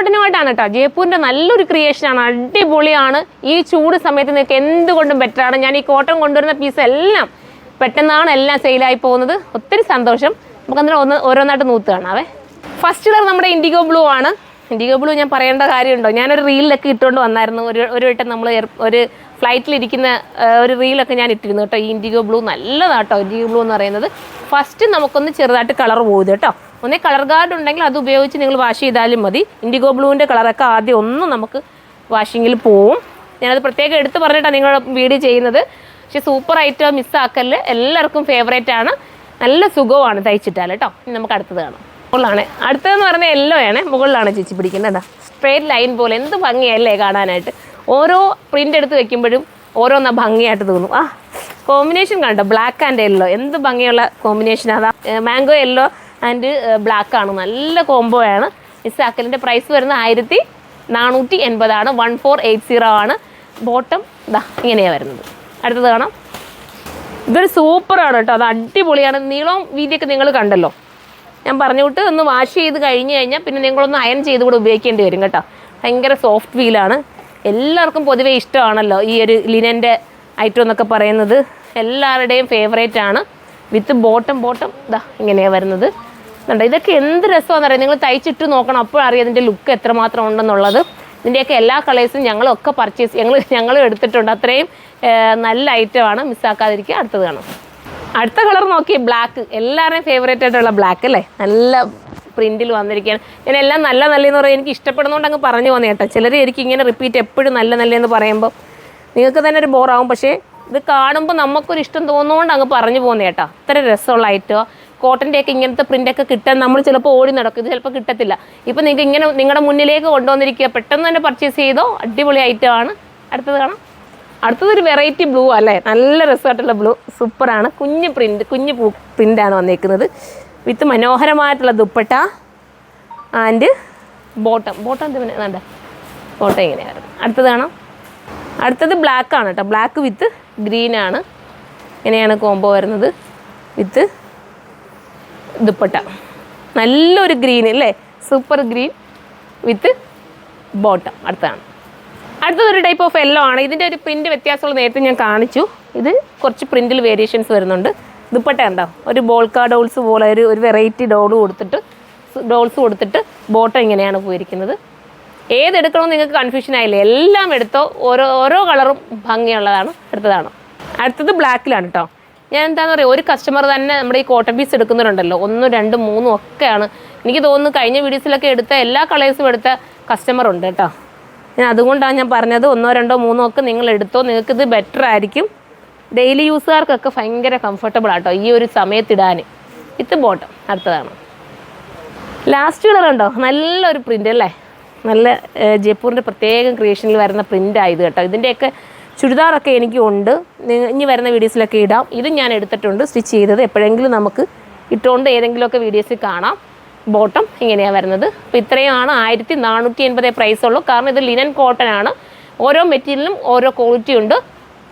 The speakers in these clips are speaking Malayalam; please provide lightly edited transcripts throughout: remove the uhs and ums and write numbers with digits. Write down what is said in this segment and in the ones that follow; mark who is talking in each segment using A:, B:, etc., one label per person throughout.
A: കോട്ടനുമായിട്ടാണ് കേട്ടോ. ജയ്പൂരിൻ്റെ നല്ലൊരു ക്രിയേഷനാണ്, അടിപൊളിയാണ്. ഈ ചൂട് സമയത്ത് നിങ്ങൾക്ക് എന്തുകൊണ്ടും ബെറ്ററാണ്. ഞാൻ ഈ കോട്ടൺ കൊണ്ടുവരുന്ന പീസ് എല്ലാം പെട്ടെന്നാണ് എല്ലാം സെയിലായി പോകുന്നത്. ഒത്തിരി സന്തോഷം. നമുക്ക് അന്നേരം ഓരോന്നായിട്ട് നൂത്ത് കാണാവേ. ഫസ്റ്റ് കളർ നമ്മുടെ ഇൻഡിഗോ ബ്ലൂ ആണ്. ഇൻഡിഗോ ബ്ലൂ ഞാൻ പറയേണ്ട കാര്യമുണ്ടോ? ഞാനൊരു റീലിലൊക്കെ ഇട്ടുകൊണ്ട് വന്നായിരുന്നു. ഒരു വട്ടം നമ്മൾ ഒരു ഫ്ലൈറ്റിലിരിക്കുന്ന ഒരു റീലൊക്കെ ഞാൻ ഇട്ടിരുന്നു കേട്ടോ. ഈ ഇൻഡിഗോ ബ്ലൂ നല്ലതാട്ടോ. ഇൻഡിഗോ ബ്ലൂ എന്ന് പറയുന്നത് ഫസ്റ്റ് നമുക്കൊന്ന് ചെറുതായിട്ട് കളർ പോകുന്നത് കേട്ടോ. ഒന്നേ കളർ ഗാർഡ് ഉണ്ടെങ്കിൽ അത് ഉപയോഗിച്ച് നിങ്ങൾ വാഷ് ചെയ്താലും മതി. ഇൻഡിഗോ ബ്ലൂവിൻ്റെ കളറൊക്കെ ആദ്യം ഒന്ന് നമുക്ക് വാഷിങ്ങിൽ പോവും. ഞാനത് പ്രത്യേകം എടുത്ത് പറഞ്ഞിട്ടാണ് നിങ്ങൾ വീഡിയോ ചെയ്യുന്നത്. പക്ഷേ സൂപ്പർ ഐറ്റം മിസ്സാക്കല്ല്, എല്ലാവർക്കും ഫേവറേറ്റ് ആണ്. നല്ല സുഖമാണ് തയ്ച്ചിട്ടാൽ കേട്ടോ. ഇനി നമുക്ക് അടുത്തത് കാണാം. മുകളിലാണ് അടുത്തതെന്ന് പറഞ്ഞാൽ യെല്ലോ ആണ്. മുകളിലാണ് ചേച്ചി പിടിക്കുന്നത്. എന്താ സ്ട്രേറ്റ് ലൈൻ പോലെ എന്ത് ഭംഗിയല്ലേ കാണാനായിട്ട്. ഓരോ പ്രിൻ്റ് എടുത്ത് വെക്കുമ്പോഴും ഓരോന്നാ ഭംഗിയായിട്ട് തോന്നും. കോമ്പിനേഷൻ കണ്ടോ, ബ്ലാക്ക് ആൻഡ് യെല്ലോ, എന്ത് ഭംഗിയുള്ള കോമ്പിനേഷൻ. അതാ മാംഗോ യെല്ലോ ആൻഡ് ബ്ലാക്ക് ആണ്, നല്ല കോംബോ ആണ്. മിസ്സാക്കലിൻ്റെ പ്രൈസ് വരുന്നത് 1480 ആണ്. 1480 ആണ്. ബോട്ടം ഇതാ ഇങ്ങനെയാണ് വരുന്നത്. അടുത്തത് കാണാം. ഇതൊരു സൂപ്പറാണ് കേട്ടോ. അത് അടിപൊളിയാണ്. നീളവും വീതിയൊക്കെ നിങ്ങൾ കണ്ടല്ലോ. ഞാൻ പറഞ്ഞു വിട്ട് ഒന്ന് വാഷ് ചെയ്ത് കഴിഞ്ഞ് കഴിഞ്ഞാൽ പിന്നെ നിങ്ങളൊന്ന് അയൺ ചെയ്ത് കൂടെ ഉപയോഗിക്കേണ്ടി വരും കേട്ടോ. ഭയങ്കര സോഫ്റ്റ് ഫീലാണ്. എല്ലാവർക്കും പൊതുവേ ഇഷ്ടമാണല്ലോ ഈ ഒരു ലിനൻ്റെ ഐറ്റം എന്നൊക്കെ പറയുന്നത്. എല്ലാവരുടെയും ഫേവറേറ്റ് ആണ്. വിത്ത് ബോട്ടം ഇതാ ഇങ്ങനെയാണ് വരുന്നത്. കണ്ടോ, ഇതൊക്കെ എന്ത് രസമാണെന്ന് അറിയാം. നിങ്ങൾ തയ്ച്ചിട്ട് നോക്കണം, അപ്പോൾ അറിയാം ഇതിൻ്റെ ലുക്ക് എത്രമാത്രം ഉണ്ടെന്നുള്ളത്. ഇതിൻ്റെയൊക്കെ എല്ലാ കളേഴ്സും ഞങ്ങളൊക്കെ ഞങ്ങളും എടുത്തിട്ടുണ്ട്. അത്രയും നല്ല ഐറ്റമാണ്. മിസ്സാക്കാതിരിക്കുക. അടുത്തത് കാണാം. അടുത്ത കളർ നോക്കി, ബ്ലാക്ക്. എല്ലാവരുടെയും ഫേവറേറ്റ് ആയിട്ടുള്ള ബ്ലാക്ക് അല്ലേ. നല്ല പ്രിൻറ്റിൽ വന്നിരിക്കുകയാണ്. ഞാൻ എല്ലാം നല്ലതെന്ന് പറയും. എനിക്ക് ഇഷ്ടപ്പെടുന്നതുകൊണ്ട് അങ്ങ് പറഞ്ഞു പോകുന്നത് കേട്ടോ. ചിലർ എനിക്ക് ഇങ്ങനെ റിപ്പീറ്റ് എപ്പോഴും നല്ലതെന്ന് പറയുമ്പോൾ നിങ്ങൾക്ക് തന്നെ ഒരു ബോറാവും. പക്ഷേ ഇത് കാണുമ്പോൾ നമുക്കൊരു ഇഷ്ടം തോന്നുന്നതുകൊണ്ട് അങ്ങ് പറഞ്ഞു പോകുന്നത് കേട്ടോ. അത്ര രസമുള്ള ഐറ്റമോ. കോട്ടൻ്റെയൊക്കെ ഇങ്ങനത്തെ പ്രിൻ്റൊക്കെ കിട്ടാൻ നമ്മൾ ചിലപ്പോൾ ഓടി നടക്കും. ഇത് ചിലപ്പോൾ കിട്ടത്തില്ല. ഇപ്പം നിങ്ങൾക്ക് ഇങ്ങനെ നിങ്ങളുടെ മുന്നിലേക്ക് കൊണ്ടുവന്നിരിക്കുക, പെട്ടെന്ന് തന്നെ പർച്ചേസ് ചെയ്തോ. അടിപൊളി ഐറ്റമാണ്. അടുത്തത് കാണാം. അടുത്തതൊരു വെറൈറ്റി ബ്ലൂ അല്ലേ. നല്ല രസമായിട്ടുള്ള ബ്ലൂ, സൂപ്പറാണ്. കുഞ്ഞ് പ്രിൻ്റാണ് വന്നേക്കുന്നത്. വിത്ത് മനോഹരമായിട്ടുള്ള ദുപ്പട്ട ആൻഡ് ബോട്ടം വേണ്ട ബോട്ടം ഇങ്ങനെയാണ്. അടുത്തത് കാണാം. അടുത്തത് ബ്ലാക്ക് ആണ് കേട്ടോ. ബ്ലാക്ക് വിത്ത് ഗ്രീനാണ്. ഇങ്ങനെയാണ് കോംബോ വരുന്നത്. വിത്ത് ദുപ്പട്ട നല്ലൊരു ഗ്രീൻ അല്ലേ, സൂപ്പർ ഗ്രീൻ വിത്ത് ബോട്ടം. അടുത്തതൊരു ടൈപ്പ് ഓഫ് യെല്ലോ ആണ്. ഇതിൻ്റെ ഒരു പ്രിൻറ്റ് വ്യത്യാസമുള്ള നേരത്തെ ഞാൻ കാണിച്ചു. ഇത് കുറച്ച് പ്രിൻറ്റിൽ വേരിയേഷൻസ് വരുന്നുണ്ട്. ദുപ്പട്ട ഉണ്ടോ, ഒരു ബോൾക്കാ ഡോൾസ് പോലെ ഒരു വെറൈറ്റി ഡോൾസ് കൊടുത്തിട്ട് ബോട്ടം ഇങ്ങനെയാണ് പോയിരിക്കുന്നത്. ഏതെടുക്കണമെന്ന് നിങ്ങൾക്ക് കൺഫ്യൂഷൻ ആയില്ലേ. എല്ലാം എടുത്തോ. ഓരോ കളറും ഭംഗിയുള്ളതാണ്. അടുത്തത് ബ്ലാക്കിലാണ് കേട്ടോ. ഞാൻ എന്താണെന്ന് പറയുക, ഒരു കസ്റ്റമർ തന്നെ നമ്മുടെ ഈ കോട്ടൺ പീസ് എടുക്കുന്നവരുണ്ടല്ലോ. 1, 2, 3 ഒക്കെയാണ്. എനിക്ക് തോന്നുന്നു കഴിഞ്ഞ വീഡിയോസിലൊക്കെ എടുത്ത എല്ലാ കളേഴ്സും എടുത്ത കസ്റ്റമർ ഉണ്ട് കേട്ടോ. ഞാൻ അതുകൊണ്ടാണ് ഞാൻ പറഞ്ഞത് 1, 2, 3 ഒക്കെ നിങ്ങൾ എടുത്തോ. നിങ്ങൾക്കിത് ബെറ്റർ ആയിരിക്കും. ഡെയിലി യൂസുകാർക്കൊക്കെ ഭയങ്കര കംഫർട്ടബിൾ ആട്ടോ ഈ ഒരു സമയത്തിടാൻ. With bottom. അടുത്തതാണ് ലാസ്റ്റ് കളർ ഉണ്ടോ. നല്ലൊരു പ്രിൻ്റ് അല്ലേ. നല്ല ജയ്പൂരിൻ്റെ പ്രത്യേകം ക്രിയേഷനിൽ വരുന്ന പ്രിൻ്റായത് കേട്ടോ. ഇതിൻ്റെയൊക്കെ ചുരിദാറൊക്കെ എനിക്കും ഉണ്ട്. ഇനി വരുന്ന വീഡിയോസിലൊക്കെ ഇടാം. ഇതും ഞാൻ എടുത്തിട്ടുണ്ട് സ്റ്റിച്ച് ചെയ്തത്. എപ്പോഴെങ്കിലും നമുക്ക് ഇട്ടുകൊണ്ട് ഏതെങ്കിലുമൊക്കെ വീഡിയോസിൽ കാണാം. ബോട്ടം ഇങ്ങനെയാണ് വരുന്നത്. അപ്പോൾ ഇത്രയുമാണ് 1480 പ്രൈസ് ഉള്ളൂ. കാരണം ഇത് ലിനൻ കോട്ടൺ ആണ്. ഓരോ മെറ്റീരിയലിനും ഓരോ ക്വാളിറ്റി ഉണ്ട്.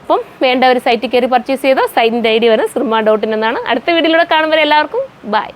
A: അപ്പം വേണ്ട ഒരു സൈറ്റിൽ കയറി പർച്ചേസ് ചെയ്താൽ സൈറ്റിൻ്റെ ഐഡി വരുന്നത് sirma.in എന്നാണ്. അടുത്ത വീഡിയോയിലൂടെ കാണുമ്പോൾ എല്ലാവർക്കും ബൈ.